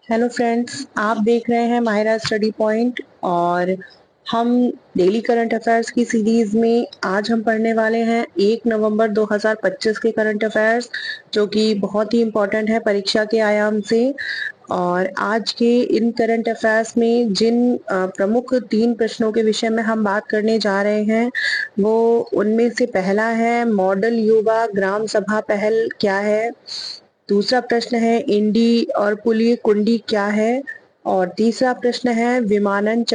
Hello friends, आप देख रहे हैं माहिरा स्टडी पॉइंट। और हम डेली करंट अफेयर्स की सीरीज में आज हम पढ़ने वाले हैं 1 नवंबर 2025 के करंट अफेयर्स, जो कि बहुत ही इम्पोर्टेंट है परीक्षा के आयाम से। और आज के इन करंट अफेयर्स में जिन प्रमुख 3 प्रश्नों के विषय में हम बात करने जा रहे हैं, वो उनमें से पहला है मॉडल युवा ग्राम सभा पहल क्या है। दूसरा प्रश्न है इंडी और पुलिय कुंडी क्या है। और तीसरा प्रश्न है विमानन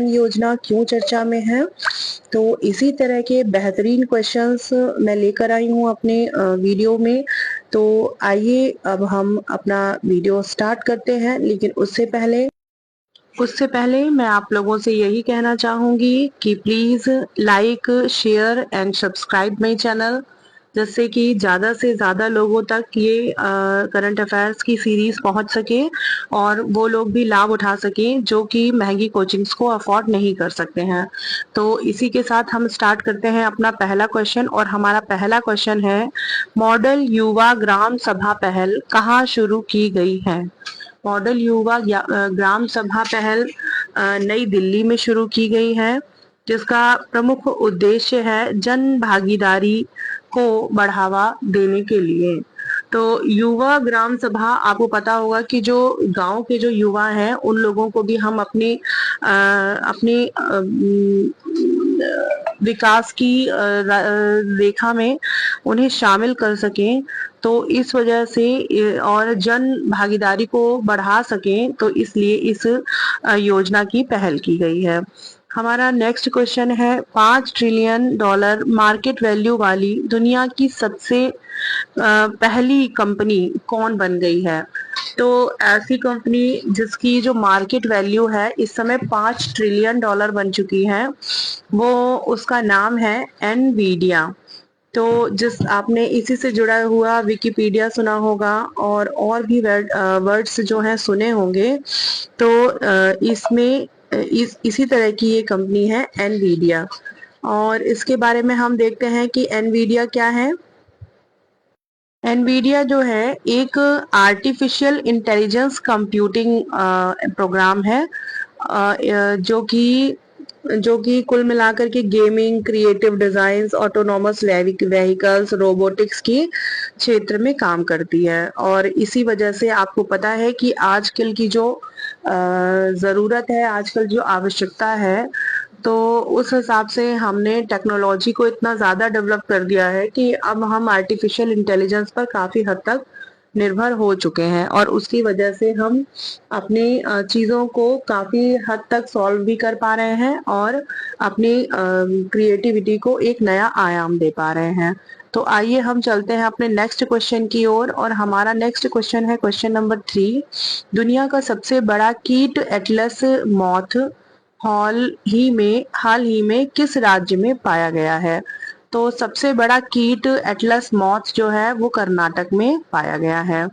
योजना क्यों चर्चा में है। तो इसी तरह के बेहतरीन क्वेश्चंस मैं लेकर आई हूँ अपने वीडियो में। तो आइए अब हम अपना वीडियो स्टार्ट करते हैं, लेकिन उससे पहले मैं आप लोगों से यही कहना चाहूंगी कि please like, share and subscribe my channel, जिससे कि ज़्यादा से ज़्यादा लोगों तक ये करंट अफेयर्स की सीरीज पहुंच सके और वो लोग भी लाभ उठा सकें जो कि महंगी कोचिंग्स को अफोर्ड नहीं कर सकते हैं। तो इसी के साथ हम स्टार्ट करते हैं अपना पहला क्वेश्चन। और हमारा पहला क्वेश्चन है, मॉडल युवा ग्राम सभा पहल कहाँ शुरू की गई है। मॉडल युवा ग्राम सभा पहल नई दिल्ली में शुरू की गई है, जिसका प्रमुख उद्देश्य है जन भागीदारी को बढ़ावा देने के लिए। तो युवा ग्राम सभा, आपको पता होगा कि जो गांव के जो युवा हैं उन लोगों को भी हम अपनी विकास की रेखा में उन्हें शामिल कर सकें। तो इस वजह से और जन भागीदारी को बढ़ा सकें, तो इसलिए इस योजना की पहल की गई है। हमारा नेक्स्ट क्वेश्चन है, $5 ट्रिलियन मार्केट वैल्यू वाली दुनिया की सबसे पहली कंपनी कौन बन गई है। तो ऐसी कंपनी जिसकी जो मार्केट वैल्यू है इस समय $5 ट्रिलियन बन चुकी है, वो उसका नाम है एनवीडिया। तो जिस आपने इसी से जुड़ा हुआ विकिपीडिया सुना होगा और भी वर्ड्स जो हैं सुने होंगे। तो इसमें इसी तरह की ये कंपनी है एनवीडिया। और इसके बारे में हम देखते हैं कि एनवीडिया क्या है। एनवीडिया जो है एक आर्टिफिशियल इंटेलिजेंस कंप्यूटिंग प्रोग्राम है, जो कि कुल मिलाकर के gaming, creative designs, autonomous vehicles, robotics की क्षेत्र में काम करती है। और इसी वजह से आपको पता है कि आजकल की जो ज़रूरत है, आजकल जो आवश्यकता है, तो उस हिसाब से हमने टेक्नोलॉजी को इतना ज़्यादा डेवलप कर दिया है कि अब हम आर्टिफिशियल इंटेलिजेंस पर काफ़ी हद तक निर्भर हो चुके हैं। और उसकी वजह से हम अपनी चीज़ों को काफ़ी हद तक सॉल्व भी कर पा रहे हैं और अपनी क्रिएटिविटी को एक नया आयाम दे पा रहे हैं। तो आइए हम चलते हैं अपने नेक्स्ट क्वेश्चन की ओर। और हमारा नेक्स्ट क्वेश्चन है क्वेश्चन नंबर 3। दुनिया का सबसे बड़ा कीट एटलस मॉथ हाल ही में किस राज्य में पाया गया है। तो सबसे बड़ा कीट एटलस मॉथ जो है वो कर्नाटक में पाया गया है।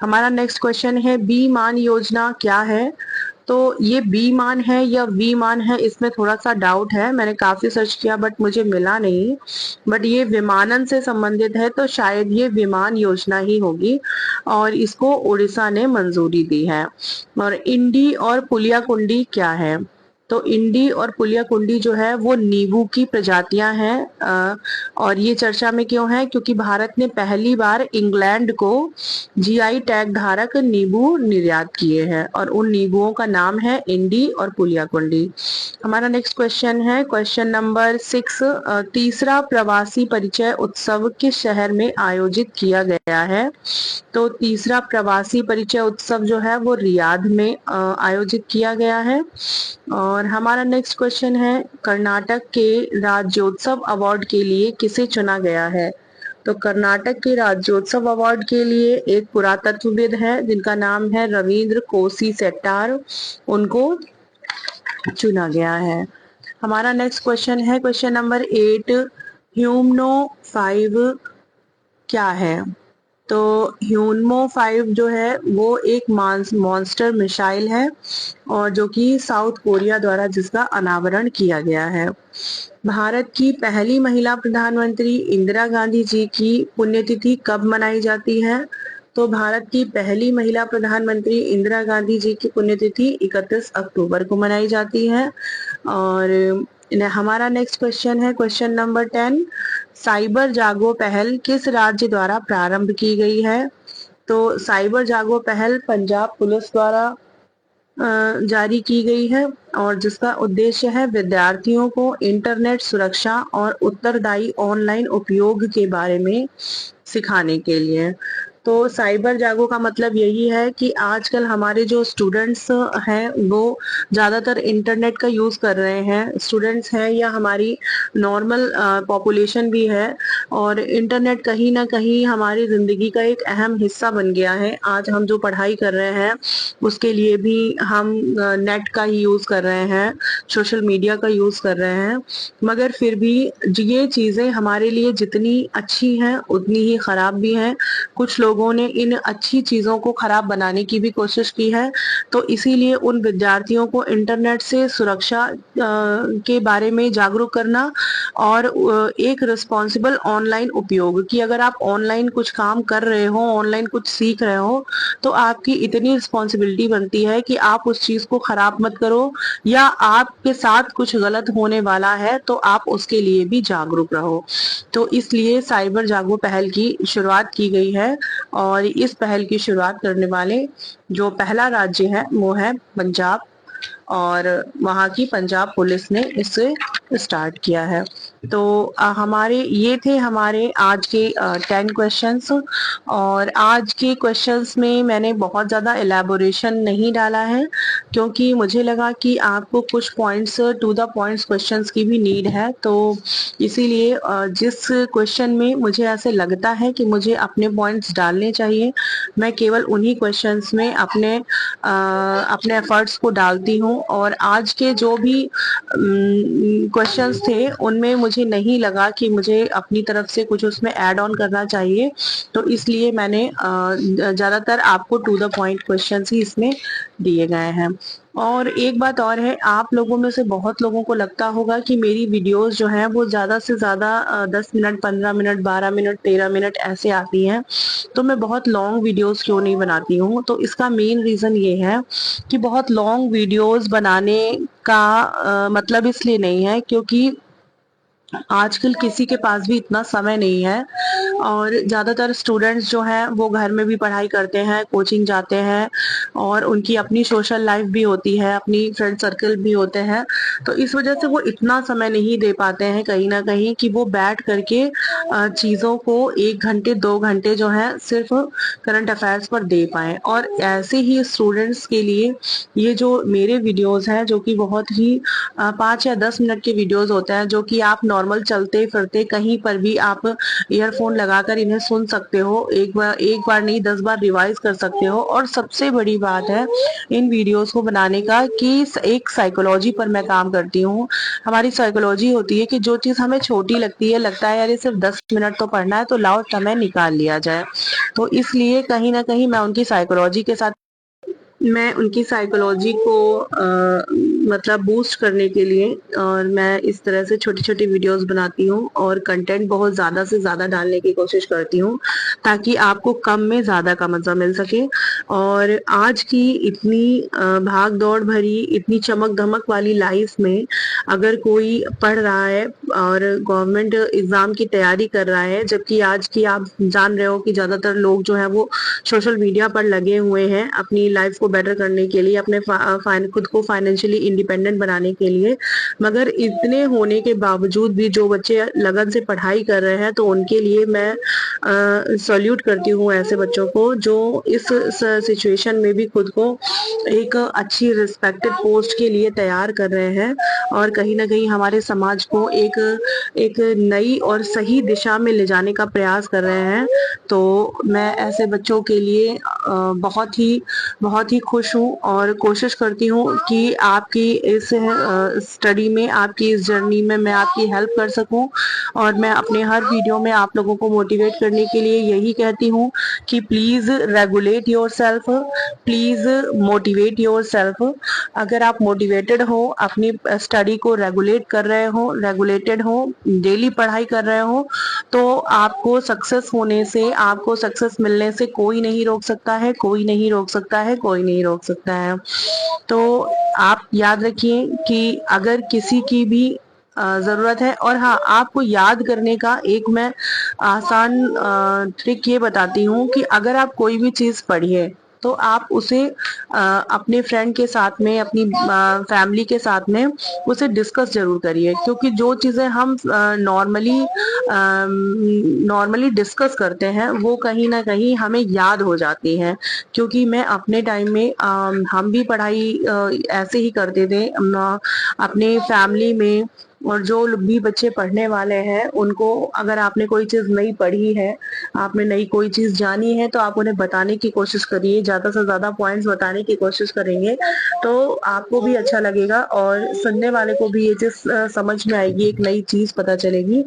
हमारा नेक्स्ट क्वेश्चन है, बी मान योजना क्या है। तो ये बी मान है या वी मान है, इसमें थोड़ा सा डाउट है। मैंने काफी सर्च किया बट मुझे मिला नहीं। बट ये विमानन से संबंधित है, तो शायद ये विमान योजना ही होगी और इसको उड़ीसा ने मंजूरी दी है। और इंडी और पुलियाकुंडी क्या है। तो इंडी और पुलियाकुंडी जो है वो नींबू की प्रजातियां हैं। और ये चर्चा में क्यों है, क्योंकि भारत ने पहली बार इंग्लैंड को जीआई टैग धारक नींबू निर्यात किए हैं और उन नींबुओं का नाम है इंडी और पुलियाकुंडी। हमारा नेक्स्ट क्वेश्चन है क्वेश्चन नंबर 6। तीसरा प्रवासी परिचय उत्सव किस शहर में आयोजित किया गया है। तो तीसरा प्रवासी परिचय उत्सव जो है वो रियाद में आयोजित किया गया है। और हमारा नेक्स्ट क्वेश्चन है, कर्नाटक के राज्योत्सव अवार्ड के लिए किसे चुना गया है। तो कर्नाटक के राज्योत्सव अवार्ड के लिए एक पुरातत्वविद है जिनका नाम है रविंद्र कोसी सेट्टार, उनको चुना गया है। हमारा नेक्स्ट क्वेश्चन है क्वेश्चन नंबर 8। ह्यूमनो 5 क्या है। तो ह्यूमनो 5 जो है वो एक मॉन्स्टर मिसाइल है और जो कि साउथ कोरिया द्वारा जिसका अनावरण किया गया है। भारत की पहली महिला प्रधानमंत्री इंदिरा गांधी जी की पुण्यतिथि कब मनाई जाती है। तो भारत की पहली महिला प्रधानमंत्री इंदिरा गांधी जी की पुण्यतिथि 31 अक्टूबर को मनाई जाती है। और हमारा नेक्स्ट क्वेश्चन है क्वेश्चन नंबर 10, साइबर जागो पहल किस राज्य द्वारा प्रारंभ की गई है? तो साइबर जागो पहल पंजाब पुलिस द्वारा जारी की गई है और जिसका उद्देश्य है विद्यार्थियों को इंटरनेट सुरक्षा और उत्तरदायी ऑनलाइन उपयोग के बारे में सिखाने के लिए। तो साइबर जागो का मतलब यही है कि आजकल हमारे जो स्टूडेंट्स हैं वो ज़्यादातर इंटरनेट का यूज़ कर रहे हैं, स्टूडेंट्स हैं या हमारी नॉर्मल पॉपुलेशन भी है। और इंटरनेट कहीं ना कहीं हमारी ज़िंदगी का एक अहम हिस्सा बन गया है। आज हम जो पढ़ाई कर रहे हैं उसके लिए भी हम नेट का ही यूज़ कर रहे हैं, सोशल मीडिया का यूज़ कर रहे हैं। मगर फिर भी ये चीज़ें हमारे लिए जितनी अच्छी हैं उतनी ही ख़राब भी हैं। कुछ लोगों ने इन अच्छी चीज़ों को ख़राब बनाने की भी कोशिश की है। तो इसीलिए उन विद्यार्थियों को इंटरनेट से सुरक्षा के बारे में जागरूक करना और एक रिस्पॉन्सिबल ऑनलाइन उपयोग कि अगर आप ऑनलाइन कुछ काम कर रहे हो, ऑनलाइन कुछ सीख रहे हो, तो आपकी इतनी रिस्पॉन्सिबिलिटी बनती है कि आप उस चीज़ को ख़राब मत करो, या आपके साथ कुछ गलत होने वाला है तो आप उसके लिए भी जागरूक रहो। तो इसलिए साइबर जागो पहल की शुरुआत की गई है और इस पहल की शुरुआत करने वाले जो पहला राज्य है वो है पंजाब, और वहाँ की पंजाब पुलिस ने इसे स्टार्ट किया है। तो हमारे ये थे हमारे आज के 10 क्वेश्चंस। और आज के क्वेश्चंस में मैंने बहुत ज़्यादा एलैबोरेशन नहीं डाला है क्योंकि मुझे लगा कि आपको कुछ points to the points questions की भी नीड है। तो इसीलिए जिस क्वेश्चन में मुझे ऐसे लगता है कि मुझे अपने पॉइंट्स डालने चाहिए, मैं केवल उन्हीं क्वेश्चंस में अपने एफर्ट्स को डालती हूँ। और आज के जो भी क्वेश्चंस थे उनमें मुझे नहीं लगा कि मुझे अपनी तरफ से कुछ उसमें ऐड ऑन करना चाहिए, तो इसलिए मैंने ज़्यादातर आपको टू द पॉइंट क्वेश्चंस ही इसमें दिए गए हैं। और एक बात और है, आप लोगों में से बहुत लोगों को लगता होगा कि मेरी वीडियोस जो हैं वो ज़्यादा से ज़्यादा 10 मिनट, 15 मिनट, 12 मिनट, 13 मिनट ऐसे आती हैं, तो मैं बहुत लॉन्ग वीडियोस क्यों नहीं बनाती हूँ? तो इसका मेन रीज़न ये है कि बहुत लॉन्ग वीडियोस बनाने का मतलब इसलिए नहीं है क्योंकि आजकल किसी के पास भी इतना समय नहीं है। और ज़्यादातर स्टूडेंट्स जो हैं वो घर में भी पढ़ाई करते हैं, कोचिंग जाते हैं और उनकी अपनी सोशल लाइफ भी होती है, अपनी फ्रेंड सर्कल भी होते हैं। तो इस वजह से वो इतना समय नहीं दे पाते हैं कहीं ना कहीं कि वो बैठ करके चीज़ों को 1 घंटे 2 घंटे जो है सिर्फ करंट अफेयर्स पर दे पाएँ। और ऐसे ही स्टूडेंट्स के लिए ये जो मेरे वीडियोज़ हैं जो कि बहुत ही 5 या 10 मिनट के वीडियोज़ होते हैं, जो कि आप नॉर्मल चलते फिरते कहीं पर भी आप ईयरफोन लगाकर इन्हें सुन सकते हो, एक बार नहीं 10 बार रिवाइज कर सकते हो। और सबसे बड़ी बात है इन वीडियोस को बनाने का कि एक साइकोलॉजी पर मैं काम करती हूँ। हमारी साइकोलॉजी होती है कि जो चीज़ हमें छोटी लगती है, लगता है यार ये सिर्फ 10 मिनट तो पढ़ना है, तो लाओ समय निकाल लिया जाए। तो इसलिए कहीं ना कहीं मैं उनकी साइकोलॉजी को मतलब बूस्ट करने के लिए और मैं इस तरह से छोटी छोटी वीडियोस बनाती हूँ और कंटेंट बहुत ज़्यादा से ज़्यादा डालने की कोशिश करती हूँ ताकि आपको कम में ज़्यादा का मज़ा मिल सके। और आज की इतनी भाग दौड़ भरी, इतनी चमक धमक वाली लाइफ में अगर कोई पढ़ रहा है और गवर्नमेंट एग्ज़ाम की तैयारी कर रहा है, जबकि आज की आप जान रहे हो कि ज़्यादातर लोग जो है वो सोशल मीडिया पर लगे हुए हैं अपनी लाइफ को बेटर करने के लिए, अपने खुद को फाइनेंशियली इंडिपेंडेंट बनाने के लिए। मगर इतने होने के बावजूद भी जो बच्चे लगन से पढ़ाई कर रहे हैं, तो उनके लिए मैं सल्यूट करती हूँ ऐसे बच्चों को जो इस सिचुएशन में भी खुद को एक अच्छी रिस्पेक्टेड पोस्ट के लिए तैयार कर रहे हैं और कहीं ना कहीं हमारे समाज को एक नई और सही दिशा में ले जाने का प्रयास कर रहे हैं। तो मैं ऐसे बच्चों के लिए बहुत ही खुश हूँ और कोशिश करती हूँ कि आपकी आपकी इस स्टडी में, आपकी इस जर्नी में मैं आपकी हेल्प कर सकूं। और मैं अपने हर वीडियो में आप लोगों को मोटिवेट करने के लिए यही कहती हूँ कि please regulate your self, please motivate your self. अगर आप मोटिवेटेड हो, अपनी स्टडी को रेगुलेट कर रहे हो, रेगुलेटेड हो, डेली पढ़ाई कर रहे हो, तो आपको सक्सेस होने से, आपको सक्सेस मिलने से कोई नहीं रोक सकता है, कोई नहीं रोक सकता है, कोई नहीं रोक सकता है। तो आप याद रखिए कि अगर किसी की भी जरूरत है, और हाँ, आपको याद करने का एक मैं आसान ट्रिक ये बताती हूँ कि अगर आप कोई भी चीज पढ़िए तो आप उसे अपने फ्रेंड के साथ में, अपनी फैमिली के साथ में उसे डिस्कस जरूर करिए, क्योंकि जो चीजें हम नॉर्मली डिस्कस करते हैं वो कहीं ना कहीं हमें याद हो जाती हैं। क्योंकि मैं अपने टाइम में हम भी पढ़ाई ऐसे ही करते थे अपने फैमिली में। और जो भी बच्चे पढ़ने वाले हैं उनको, अगर आपने कोई चीज नहीं पढ़ी है, आपने नई कोई चीज जानी है, तो आप उन्हें बताने की कोशिश करिए, ज्यादा से ज्यादा पॉइंट्स बताने की कोशिश करेंगे तो आपको भी अच्छा लगेगा और सुनने वाले को भी ये चीज समझ में आएगी, एक नई चीज पता चलेगी,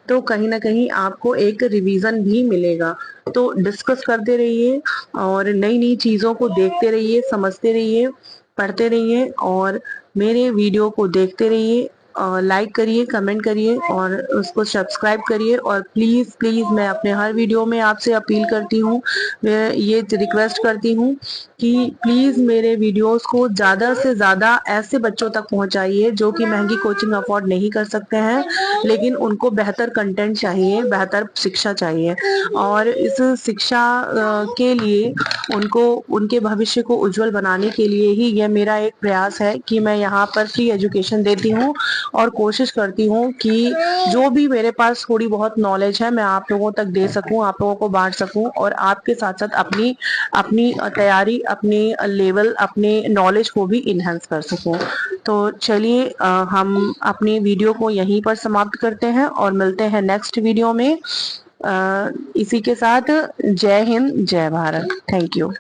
तो कहीं ना कहीं आपको एक रिवीजन भी मिलेगा। तो डिस्कस करते रहिए और नई नई चीजों को देखते रहिए, समझते रहिए, पढ़ते रहिए और मेरे वीडियो को देखते रहिए। लाइक करिए, कमेंट करिए और उसको सब्सक्राइब करिए। और प्लीज प्लीज मैं अपने हर वीडियो में आपसे अपील करती हूँ, मैं ये रिक्वेस्ट करती हूँ कि प्लीज मेरे वीडियोस को ज्यादा से ज्यादा ऐसे बच्चों तक पहुंचाइए जो कि महंगी कोचिंग अफोर्ड नहीं कर सकते हैं, लेकिन उनको बेहतर कंटेंट चाहिए, बेहतर शिक्षा चाहिए। और इस शिक्षा के लिए उनको, उनके भविष्य को उज्जवल बनाने के लिए ही यह मेरा एक प्रयास है कि मैं यहाँ पर फ्री एजुकेशन देती हूँ और कोशिश करती हूँ कि जो भी मेरे पास थोड़ी बहुत नॉलेज है मैं आप लोगों तक दे सकूँ, आप लोगों को बांट सकूँ और आपके साथ साथ अपनी अपनी तैयारी, अपने लेवल, अपने नॉलेज को भी इनहेंस कर सकूँ। तो चलिए हम अपनी वीडियो को यहीं पर समाप्त करते हैं और मिलते हैं नेक्स्ट वीडियो में। इसी के साथ जय हिंद, जय भारत। Thank you.